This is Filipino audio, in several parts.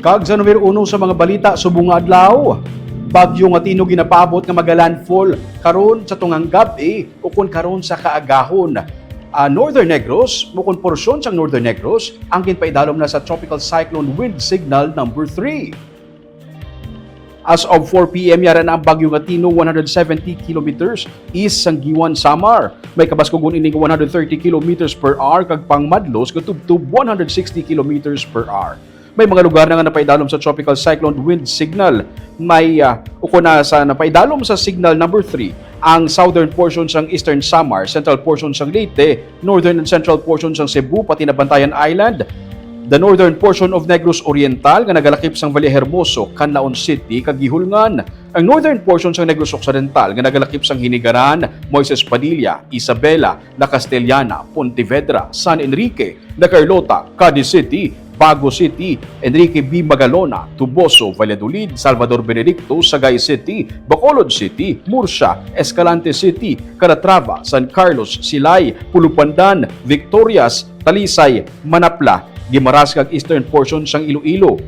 Kag sa numero 1 sa mga balita subong nga adlaw, bagyo nga Tino ginapabot nga magalandfall karon sa tungang gabi ukon karon sa kaagahon. Northern Negros, mukon porsyon sang Northern Negros, ang ginpaidalom na sa tropical cyclone wind signal number 3. As of 4 p.m. yara na ang bagyo nga Tino 170 kilometers east sang Giwan, Samar. May kabaskugon ini 130 kilometers per hour kag pangmadlos katubtub 160 kilometers per hour. May mga lugar na nga napaidalom sa tropical cyclone wind signal. May ukuna sa napaidalom sa signal number 3 ang southern portion sang Eastern Samar, central portion sang Leyte, northern and central portion sang Cebu pati na Bantayan Island, the northern portion of Negros Oriental nga nagalakip sang Valle Hermoso, Canlaon City kag Gihulngan, ang northern portion sang Negros Occidental nga nagalakip sang Hinigaran, Moises Padilla, Isabela, La Castellana, Pontevedra, San Enrique, La Carlota, Cadiz City, Bago City, Enrique B. Magalona, Tuboso, Valladolid, Salvador Benedicto, Sagay City, Bacolod City, Murcia, Escalante City, Calatrava, San Carlos, Silay, Pulupandan, Victorias, Talisay, Manapla, Guimaras kag eastern portion sang Iloilo.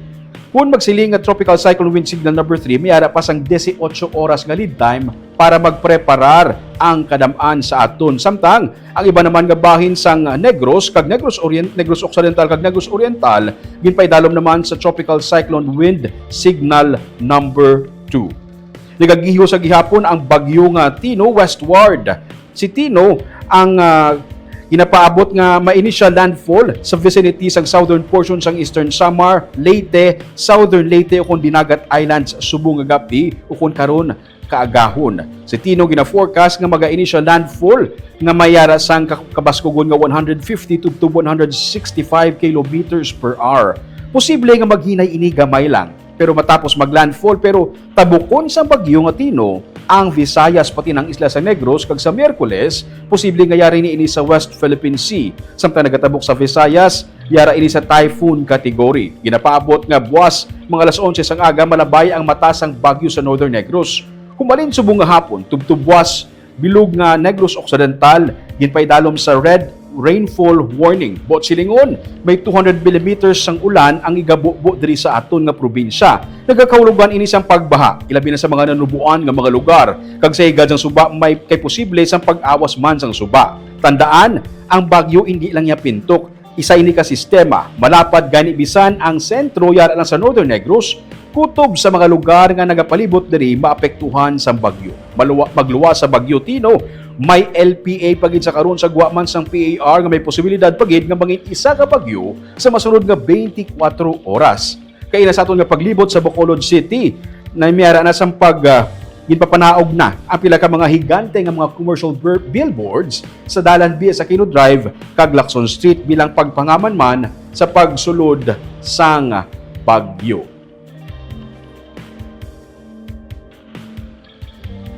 Kung magsiling nga tropical cyclone wind signal number 3, may ara pa sang 18 oras nga lead time para magpreparar ang kadam-an sa aton. Samtang ang iba naman nga bahin sang Negros kag Negros Occidental kag Negros Oriental ginpaidalom naman sa tropical cyclone wind signal number 2. Nagagiho sa gihapon ang bagyo nga Tino westward. Si Tino ang ginapaabot nga ma-initial landfall sa vicinity sang southern portion sang Eastern Samar, Leyte, Southern Leyte ukon Dinagat Islands subong nga gabi ukon karon kaagahon. Si Tino gina-forecast nga maga-initial landfall nga mayara sang kabaskugon nga 150 to 165 kilometers per hour. Posible nga maghinay ini gamay lang pero matapos maglandfall pero tabukon sa bagyo nga Tino ang Visayas pati ng isla sa Negros kag sa Miyerkules, posible nga yari ni ini sa West Philippine Sea. Samtang nagatabok sa Visayas, yara ini sa typhoon category. Ginapaabot nga buwas mga alas 11 sang aga malabay ang matasang bagyo sa Northern Negros. Humalin subong nga hapon, tubtubwas bilog nga Negros Occidental, ginpaidalom sa red rainfall warning. Bot silingon, may 200 mm sang ulan ang igabubo diri sa aton nga probinsya. Nagakahulugan ini sang pagbaha, ilabi na sa mga nanubuan nga mga lugar. Kag sa higad sang suba may kay posible sang pag-awas man sang suba. Tandaan, ang bagyo hindi lang niya pintok. Isa ini ka sistema, malapad gani bisan ang sentro yara lang sa Northern Negros, kutob sa mga lugar nga nagapalibot diri maapektuhan sa bagyo. Magluwa sa bagyo Tino, may LPA pagid sa karon sa guwaman sang PAR nga may posibilidad pagid nga mangin isa ka bagyo sa masunod nga 24 oras. Kay na sa aton nga paglibot sa Bacolod City, na miyara na sang ginpapanaog na ang pila ka mga higante nga mga commercial billboards sa Dalan B sa Aquino Drive kag Lacson Street bilang pagpangaman man sa pagsulod sang bagyo.